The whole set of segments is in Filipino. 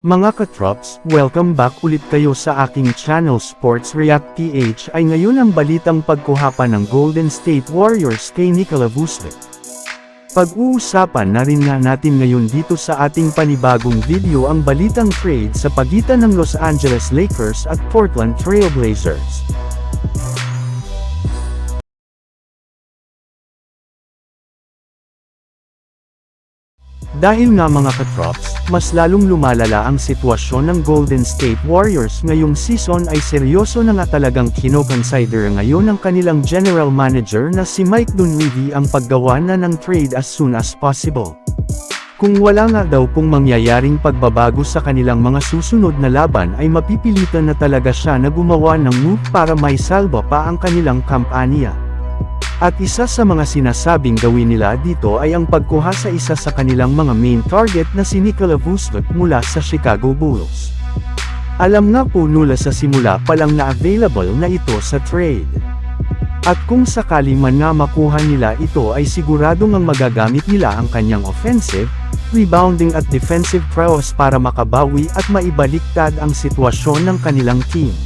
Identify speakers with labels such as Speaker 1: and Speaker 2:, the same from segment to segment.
Speaker 1: Mga katrops, welcome back ulit kayo sa aking channel Sports React PH. Ay ngayon ang balitang pagkuhapan ng Golden State Warriors kay Nikola Vucevic. Pag-uusapan na rin nga natin ngayon dito sa ating panibagong video ang balitang trade sa pagitan ng Los Angeles Lakers at Portland Trail Blazers. Dahil nga mga katrops, mas lalong lumalala ang sitwasyon ng Golden State Warriors ngayong season ay seryoso na nga talagang kino-consider ngayon ng kanilang general manager na si Mike Dunleavy ang paggawa na ng trade as soon as possible. Kung wala nga daw pong mangyayaring pagbabago sa kanilang mga susunod na laban ay mapipilitan na talaga siya na gumawa ng move para maisalba pa ang kanilang kampanya. At isa sa mga sinasabing gawin nila dito ay ang pagkuha sa isa sa kanilang mga main target na si Nikola Vucevic mula sa Chicago Bulls. Alam nga po nila sa simula pa lang na available na ito sa trade. At kung sakali man nga makuha nila ito ay siguradong ang magagamit nila ang kanyang offensive, rebounding at defensive prowess para makabawi at maibaliktad ang sitwasyon ng kanilang team.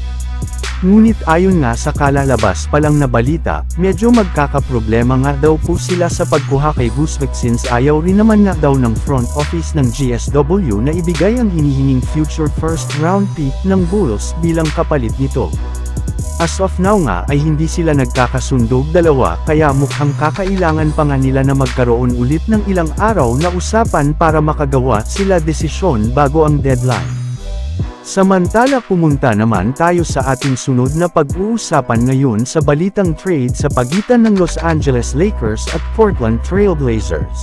Speaker 1: Ngunit ayon nga sa kalalabas pa lang na balita, medyo magkakaproblema nga daw po sila sa pagkuha kay Vucevic since ayaw rin naman nga daw ng front office ng GSW na ibigay ang hinihinging future first round pick ng Bulls bilang kapalit nito. As of now nga ay hindi sila nagkakasundog dalawa kaya mukhang kakailangan pa nga nila na magkaroon ulit ng ilang araw na usapan para makagawa sila desisyon bago ang deadline. Samantala pumunta naman tayo sa ating sunod na pag-uusapan ngayon sa balitang trade sa pagitan ng Los Angeles Lakers at Portland Trail Blazers.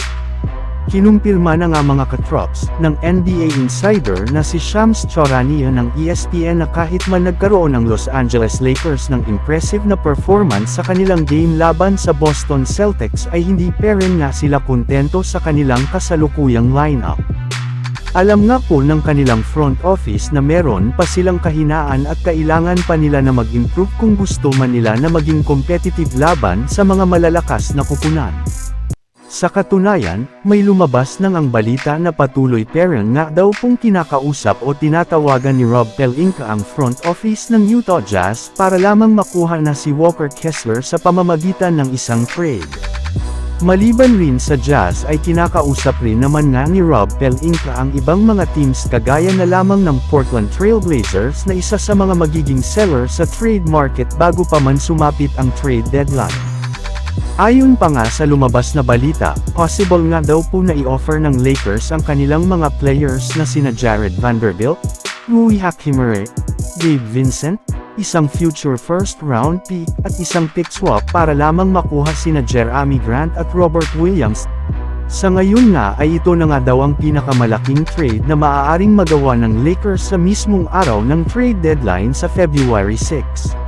Speaker 1: Kinumpirma na nga mga katrops ng NBA insider na si Shams Charania ng ESPN na kahit man nagkaroon ng Los Angeles Lakers ng impressive na performance sa kanilang game laban sa Boston Celtics ay hindi pa rin nga sila kontento sa kanilang kasalukuyang lineup. Alam nga po ng kanilang front office na meron pa silang kahinaan at kailangan pa nila na mag-improve kung gusto man nila na maging competitive laban sa mga malalakas na kupunan. Sa katunayan, may lumabas nang ang balita na patuloy pa rin nga daw pong kinakausap o tinatawagan ni Rob Pelinka ang front office ng Utah Jazz para lamang makuha na si Walker Kessler sa pamamagitan ng isang trade. Maliban rin sa Jazz ay kinakausap rin naman nga ni Rob Pelinka ang ibang mga teams kagaya na lamang ng Portland Trail Blazers na isa sa mga magiging seller sa trade market bago pa man sumapit ang trade deadline. Ayon pa nga sa lumabas na balita, possible nga daw po na i-offer ng Lakers ang kanilang mga players na sina Jared Vanderbilt, Rui Hachimere, Gabe Vincent, isang future first round pick at isang pick swap para lamang makuha sina Jerami Grant at Robert Williams. Sa ngayon nga ay ito na nga daw ang pinakamalaking trade na maaaring magawa ng Lakers sa mismong araw ng trade deadline sa February 6.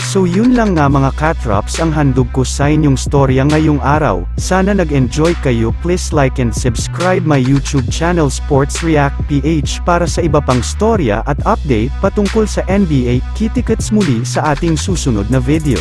Speaker 1: So yun lang nga mga katrops ang handog ko sa inyong storya ngayong araw. Sana nag-enjoy kayo. Please like and subscribe my YouTube channel Sports React PH para sa iba pang storya at update patungkol sa NBA. Kita-kits muli sa ating susunod na video.